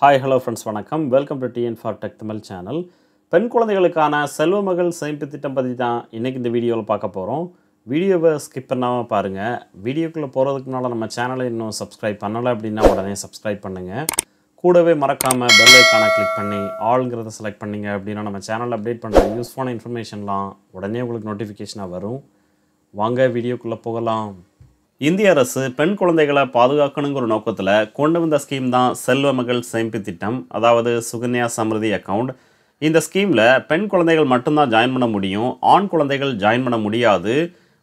Hi, hello friends, வணக்கம். Welcome to TN for Tech Tamil channel. பெண் குழந்தைகளுக்கான செல்வ மகள் சேமிப்பு திட்டம் பற்றி தான் இன்றைக்கி இந்த வீடியோவில் பார்க்க போகிறோம். வீடியோவை ஸ்கிப் பண்ணாமல் பாருங்கள். வீடியோக்குள்ளே போகிறதுக்கு முன்னால் நம்ம சேனலை இன்னும் சப்ஸ்கிரைப் பண்ணலை அப்படின்னா உடனே சப்ஸ்கிரைப் பண்ணுங்கள். கூடவே மறக்காமல் பெல் ஐக்கானை கிளிக் பண்ணி ஆளுங்கிறத செலக்ட் பண்ணிங்க அப்படின்னா நம்ம சேனலில் அப்டேட் பண்ணுற யூஸ்ஃபுல்லான இன்ஃபர்மேஷன்லாம் உடனே உங்களுக்கு நோட்டிஃபிகேஷனாக வரும். வாங்க வீடியோக்குள்ளே போகலாம். இந்திய அரசு பெண் குழந்தைகளை பாதுகாக்கணுங்கிற நோக்கத்தில் கொண்டு வந்த ஸ்கீம் தான் செல்வ மகள் சேமிப்பு திட்டம், அதாவது சுகன்யா சம்ருதி அக்கௌண்ட். இந்த ஸ்கீமில் பெண் குழந்தைகள் மட்டும்தான் ஜாயின் பண்ண முடியும், ஆண் குழந்தைகள் ஜாயின் பண்ண முடியாது.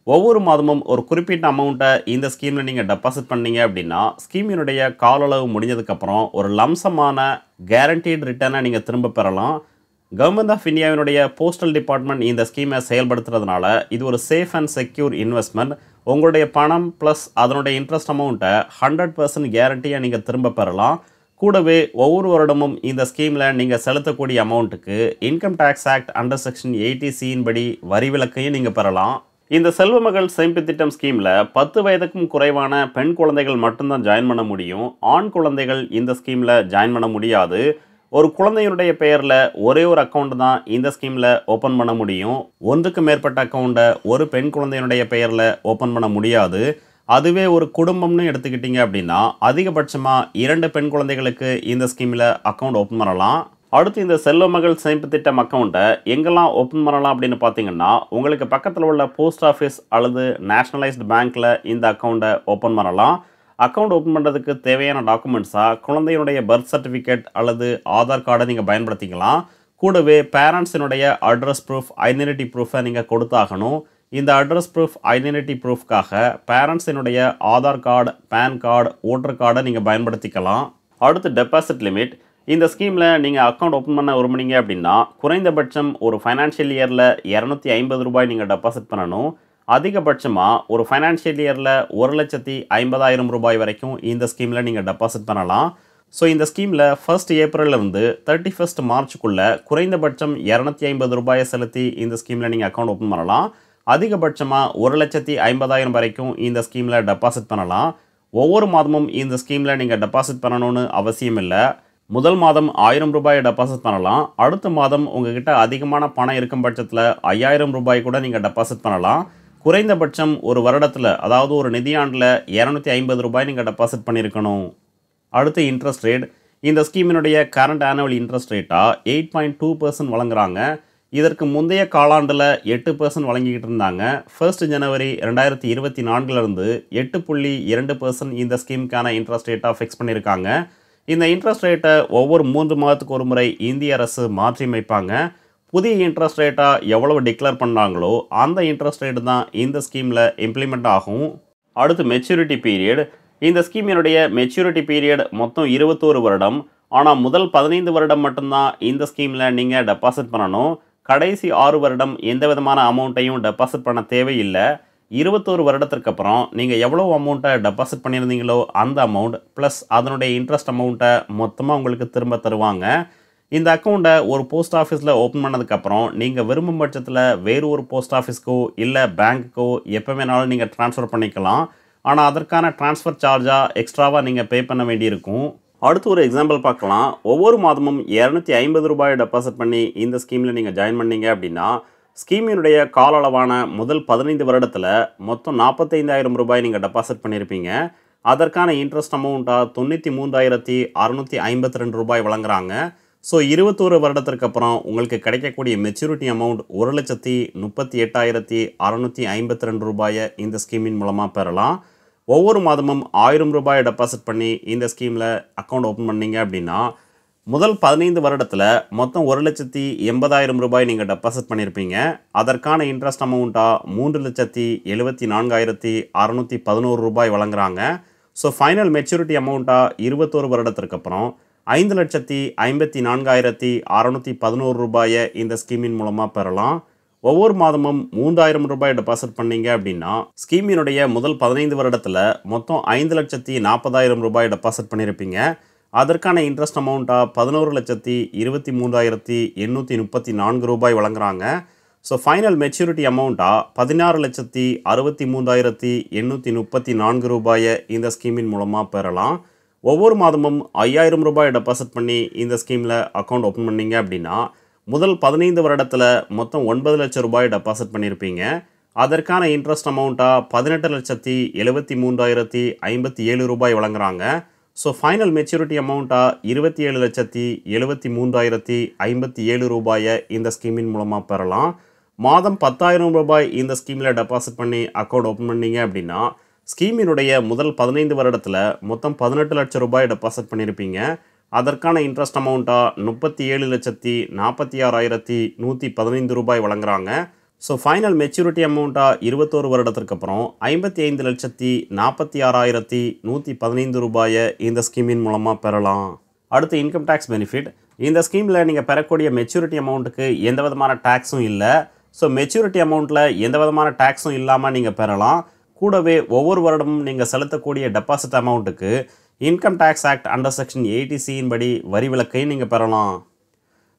ஒவ்வொரு மாதமும் ஒரு குறிப்பிட்ட அமௌண்ட்டை இந்த ஸ்கீமில் நீங்கள் டெபாசிட் பண்ணீங்க அப்படின்னா ஸ்கீமினுடைய கால அளவு முடிஞ்சதுக்கப்புறம் ஒரு லம்சமான கேரண்டீட் ரிட்டர்னை நீங்கள் திரும்ப பெறலாம். கவர்மெண்ட் ஆஃப் இந்தியாவினுடைய போஸ்டல் டிபார்ட்மெண்ட் இந்த ஸ்கீமை செயல்படுத்துறதுனால இது ஒரு சேஃப் அண்ட் செக்யூர் இன்வெஸ்ட்மெண்ட். உங்களுடைய பணம் ப்ளஸ் அதனுடைய இன்ட்ரெஸ்ட் அமௌண்ட்டை 100% கேரண்டியாக நீங்கள் திரும்ப பெறலாம். கூடவே ஒவ்வொரு வருடமும் இந்த ஸ்கீமில் நீங்கள் செலுத்தக்கூடிய அமௌண்ட்டுக்கு income tax act under section 80C படி வரி விலக்கையும் நீங்கள் பெறலாம். இந்த செல்வ மகள் சேமிப்பு திட்டம் ஸ்கீமில் 10 வயதுக்கும் குறைவான பெண் குழந்தைகள் மட்டும்தான் ஜாயின் பண்ண முடியும், ஆண் குழந்தைகள் இந்த ஸ்கீமில் ஜாயின் பண்ண முடியாது. ஒரு குழந்தையுடைய பெயரில் ஒரே ஒரு அக்கௌண்ட் தான் இந்த ஸ்கீமில் ஓப்பன் பண்ண முடியும். ஒன்றுக்கு மேற்பட்ட அக்கௌண்ட்டை ஒரு பெண் குழந்தையினுடைய பெயரில் ஓப்பன் பண்ண முடியாது. அதுவே ஒரு குடும்பம்னு எடுத்துக்கிட்டிங்க அப்படின்னா அதிகபட்சமாக 2 பெண் குழந்தைகளுக்கு இந்த ஸ்கீமில் அக்கௌண்ட் ஓப்பன் பண்ணலாம். அடுத்து இந்த செல்வ மகள் சேமிப்பு திட்டம் அக்கௌண்ட்டை எங்கெல்லாம் ஓப்பன் பண்ணலாம் அப்படின்னு பார்த்தீங்கன்னா உங்களுக்கு பக்கத்தில் உள்ள போஸ்ட் ஆஃபீஸ் அல்லது நேஷ்னலைஸ்டு பேங்க்கில் இந்த அக்கௌண்ட்டை ஓப்பன் பண்ணலாம். அக்கௌண்ட் ஓப்பன் பண்ணுறதுக்கு தேவையான டாக்குமெண்ட்ஸாக குழந்தையுடைய பர்த் சர்டிஃபிகேட் அல்லது ஆதார் கார்டை நீங்கள் பயன்படுத்திக்கலாம். கூடவே பேரண்ட்ஸினுடைய அட்ரஸ் ப்ரூஃப், ஐடென்டிட்டி ப்ரூஃபை நீங்கள் கொடுத்தாகணும். இந்த அட்ரஸ் ப்ரூஃப், ஐடென்டிட்டி ப்ரூஃப்காக பேரண்ட்ஸினுடைய Aadhaar card, pan card, voter கார்டை நீங்கள் பயன்படுத்திக்கலாம். அடுத்து டெபாசிட் லிமிட். இந்த ஸ்கீமில் நீங்கள் அக்கௌண்ட் ஓப்பன் பண்ண விரும்புனீங்க அப்படின்னா குறைந்தபட்சம் ஒரு ஃபைனான்ஷியல் இயரில் 250 ரூபாய் நீங்கள் டெபாசிட் பண்ணணும். அதிகபட்சமாக ஒரு ஃபைனான்ஷியல் இயரில் 1,50,000 ரூபாய் வரைக்கும் இந்த ஸ்கீமில் நீங்கள் டெபாசிட் பண்ணலாம். ஸோ இந்த ஸ்கீமில் 1 ஏப்ரல்லேருந்து 31 மார்ச்சுக்குள்ளே குறைந்தபட்சம் 250 ரூபாயை செலுத்தி இந்த ஸ்கீமில் நீங்கள் அக்கௌண்ட் ஓப்பன் பண்ணலாம். அதிகபட்சமாக 1,50,000 வரைக்கும் இந்த ஸ்கீமில் டெபாசிட் பண்ணலாம். ஒவ்வொரு மாதமும் இந்த ஸ்கீமில் நீங்கள் டெபாசிட் பண்ணணும்னு அவசியம் இல்லை. முதல் மாதம் 1000 ரூபாயை டெபாசிட் பண்ணலாம். அடுத்த மாதம் உங்ககிட்ட அதிகமான பணம் இருக்கும் பட்சத்தில் 5000 ரூபாய் கூட நீங்கள் டெபாசிட் பண்ணலாம். குறைந்தபட்சம் ஒரு வருடத்தில், அதாவது ஒரு நிதியாண்டில் 250 ரூபாய் நீங்கள் டெபாசிட் பண்ணியிருக்கணும். அடுத்து இன்ட்ரெஸ்ட் ரேட். இந்த ஸ்கீமினுடைய கரண்ட் ஆனுவல் இன்ட்ரெஸ்ட் ரேட்டாக 8.2% வழங்குறாங்க. இதற்கு முந்தைய காலாண்டில் 8% வழங்கிக்கிட்டு இருந்தாங்க. 1 ஜனவரி 2024 8.2% இந்த ஸ்கீமுக்கான இன்ட்ரெஸ்ட் ரேட்டாக ஃபிக்ஸ் பண்ணியிருக்காங்க. இந்த இன்ட்ரெஸ்ட் ரேட்டை ஒவ்வொரு 3 மாதத்துக்கு ஒரு முறை இந்திய அரசு மாற்றி அமைப்பாங்க. புதிய இன்ட்ரெஸ்ட் ரேட்டாக எவ்வளவு டிக்ளேர் பண்ணாங்களோ அந்த இன்ட்ரெஸ்ட் ரேட்டு தான் இந்த ஸ்கீமில் இம்ப்ளிமெண்ட் ஆகும். அடுத்து மெச்சூரிட்டி பீரியட். இந்த ஸ்கீமினுடைய மெச்சூரிட்டி பீரியட் மொத்தம் 21 வருடம். ஆனால் முதல் 15 வருடம் மட்டும்தான் இந்த ஸ்கீமில் நீங்கள் டெபாசிட் பண்ணணும். கடைசி 6 வருடம் எந்த விதமான அமௌண்ட்டையும் டெபாசிட் பண்ண தேவையில்லை. 21 வருடத்திற்கு அப்புறம் நீங்கள் எவ்வளோ அமௌண்ட்டை டெபாசிட் பண்ணியிருந்தீங்களோ அந்த அமௌண்ட் ப்ளஸ் அதனுடைய இன்ட்ரெஸ்ட் அமௌண்ட்டை மொத்தமாக உங்களுக்கு திரும்ப தருவாங்க. இந்த அக்கௌண்ட்டை ஒரு போஸ்ட் ஆஃபீஸில் ஓப்பன் பண்ணதுக்கப்புறம் நீங்கள் விரும்பும் பட்சத்தில் வேறு ஒரு போஸ்ட் ஆஃபீஸ்க்கோ இல்லை பேங்க்குக்கோ எப்போ வேணாலும் நீங்கள் ட்ரான்ஸ்ஃபர் பண்ணிக்கலாம். ஆனால் அதற்கான ட்ரான்ஸ்ஃபர் சார்ஜாக எக்ஸ்ட்ராவாக நீங்கள் பே பண்ண வேண்டியிருக்கும். அடுத்து ஒரு எக்ஸாம்பிள் பார்க்கலாம். ஒவ்வொரு மாதமும் 250 ரூபாயை டெபாசிட் பண்ணி இந்த ஸ்கீமில் நீங்கள் ஜாயின் பண்ணீங்க அப்படின்னா ஸ்கீமினுடைய கால அளவான முதல் 15 வருடத்தில் மொத்தம் 45,000 ரூபாய் நீங்கள் டெபாசிட் பண்ணியிருப்பீங்க. அதற்கான இன்ட்ரெஸ்ட் அமௌண்ட்டாக 93,652 ரூபாய் வழங்குறாங்க. ஸோ 21 வருடத்திற்கு அப்புறம் உங்களுக்கு கிடைக்கக்கூடிய மெச்சூரிட்டி அமௌண்ட் 1,38,652 ரூபாயை இந்த ஸ்கீமின் மூலமாக பெறலாம். ஒவ்வொரு மாதமும் 1000 ரூபாயை டெபாசிட் பண்ணி இந்த ஸ்கீமில் அக்கௌண்ட் ஓப்பன் பண்ணீங்க அப்படின்னா முதல் 15 வருடத்தில் மொத்தம் 1,80,000 ரூபாய் நீங்கள் டெபாசிட் பண்ணியிருப்பீங்க. அதற்கான இன்ட்ரெஸ்ட் அமௌண்ட்டாக 3,70,74,611 ரூபாய் வழங்குறாங்க. ஸோ ஃபைனல் மெச்சூரிட்டி அமௌண்ட்டாக 21 வருடத்திற்கு அப்புறம் 5,54,611 ரூபாயை இந்த ஸ்கீமின் மூலமாக பெறலாம். ஒவ்வொரு மாதமும் 3,000 ரூபாய் டெபாசிட் பண்ணீங்க அப்படின்னா ஸ்கீமினுடைய முதல் 15 வருடத்தில் மொத்தம் 5,40,000 ரூபாய் டெபாசிட் பண்ணியிருப்பீங்க. அதற்கான இன்ட்ரெஸ்ட் அமௌண்ட்டாக 11,23,834 ரூபாய் வழங்குறாங்க. ஸோ ஃபைனல் மெச்சூரிட்டி அமௌண்ட்டாக 16,63,834 ரூபாயை இந்த ஸ்கீமின் மூலமாக பெறலாம். ஒவ்வொரு மாதமும் ரூ. 5000 டெபாசிட் பண்ணி இந்த ஸ்கீமில் அக்கௌண்ட் ஓப்பன் பண்ணீங்க அப்படின்னா முதல் 15 வருடத்தில் மொத்தம் 9 லட்சம் ரூபாய் டெபாசிட் பண்ணியிருப்பீங்க. அதற்கான இன்ட்ரெஸ்ட் அமௌண்ட்டாக 18,73,057 ரூபாய் வழங்குறாங்க. ஸோ ஃபைனல் மெச்சூரிட்டி அமௌண்ட்டாக 27,73,057 ரூபாயை இந்த ஸ்கீமின் மூலமாக பெறலாம். மாதம் 10,000 ரூபாய் இந்த ஸ்கீமில் டெபாசிட் பண்ணி அக்கௌண்ட் ஓப்பன் பண்ணீங்க அப்படின்னா ஸ்கீமினுடைய முதல் 15 வருடத்தில் மொத்தம் 18 லட்சம் ரூபாய் டெபாசிட் பண்ணியிருப்பீங்க. அதற்கான இன்ட்ரெஸ்ட் அமௌண்ட்டாக 37,46,115 ரூபாய் வழங்குறாங்க. ஸோ ஃபைனல் மெச்சூரிட்டி அமௌண்ட்டாக 21 வருடத்திற்கு அப்புறம் 55,46,115 ரூபாயை இந்த ஸ்கீமின் மூலமாக பெறலாம். அடுத்து இன்கம் டேக்ஸ் பெனிஃபிட். இந்த ஸ்கீமில் நீங்கள் பெறக்கூடிய மெச்சூரிட்டி அமௌண்ட்டுக்கு எந்த விதமான டேக்ஸும் இல்லை. ஸோ மெச்சூரிட்டி அமௌண்ட்டில் எந்த விதமான டேக்ஸும் இல்லாமல் நீங்கள் பெறலாம். கூடவே ஒவ்வொரு வருடமும் நீங்கள் செலுத்தக்கூடிய டெபாசிட் அமௌண்ட்டுக்கு income tax act under section 80C படி வரி விலக்கை நீங்கள் பெறலாம்.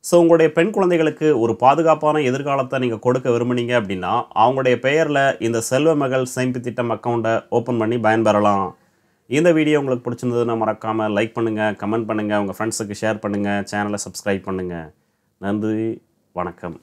ஸோ உங்களுடைய பெண் குழந்தைகளுக்கு ஒரு பாதுகாப்பான எதிர்காலத்தை நீங்கள் கொடுக்க விரும்புனீங்க அப்படின்னா அவங்களுடைய பெயரில் இந்த செல்வ மகள் சேமிப்பு திட்டம் அக்கௌண்ட்டை ஓப்பன் பண்ணி பயன்பெறலாம். இந்த வீடியோ உங்களுக்கு பிடிச்சிருந்ததுன்னா மறக்காமல் லைக் பண்ணுங்கள், கமெண்ட் பண்ணுங்கள், உங்கள் ஃப்ரெண்ட்ஸுக்கு ஷேர் பண்ணுங்கள், சேனலை சப்ஸ்கிரைப் பண்ணுங்கள். நன்றி, வணக்கம்.